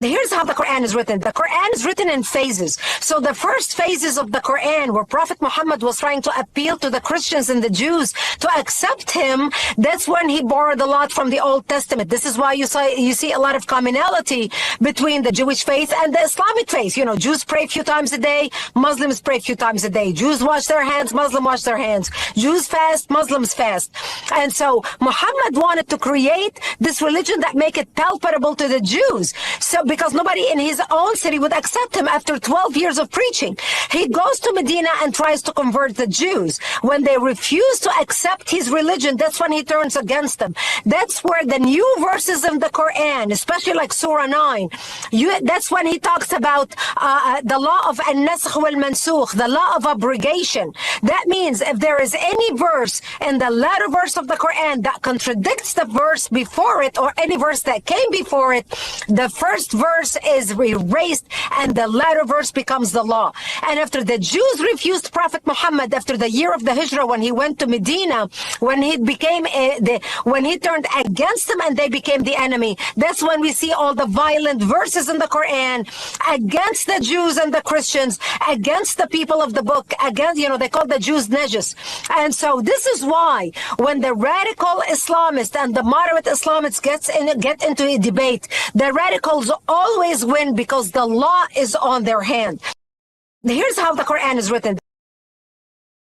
Here's how the Quran is written. The Quran is written in phases. So the first phases of the Quran, where Prophet Muhammad was trying to appeal to the Christians and the Jews to accept him, that's when he borrowed a lot from the Old Testament. This is why you see a lot of commonality between the Jewish faith and the Islamic faith. You know, Jews pray a few times a day, Muslims pray a few times a day. Jews wash their hands, Muslims wash their hands. Jews fast, Muslims fast. And so Muhammad wanted to create this religion that make it palpable to the Jews. So because nobody in his own city would accept him after 12 years of preaching. He goes to Medina and tries to convert the Jews. When they refuse to accept his religion, that's when he turns against them. That's where the new verses in the Quran, especially like Surah 9, that's when he talks about the law of an-nasakh wal-mansukh, the law of abrogation. That means if there is any verse in the latter verse of the Quran that contradicts the verse before it, or any verse that came before it, the first verse is erased and the latter verse becomes the law. And after the Jews refused Prophet Muhammad after the year of the Hijrah, when he went to Medina, when he became when he turned against them and they became the enemy, that's when we see all the violent verses in the Quran against the Jews and the Christians, against the people of the book, against, you know, they call the Jews najas. And so this is why when the radical Islamists and the moderate Islamists get into a debate, the radicals always win because the law is on their hand. Here's how the Quran is written.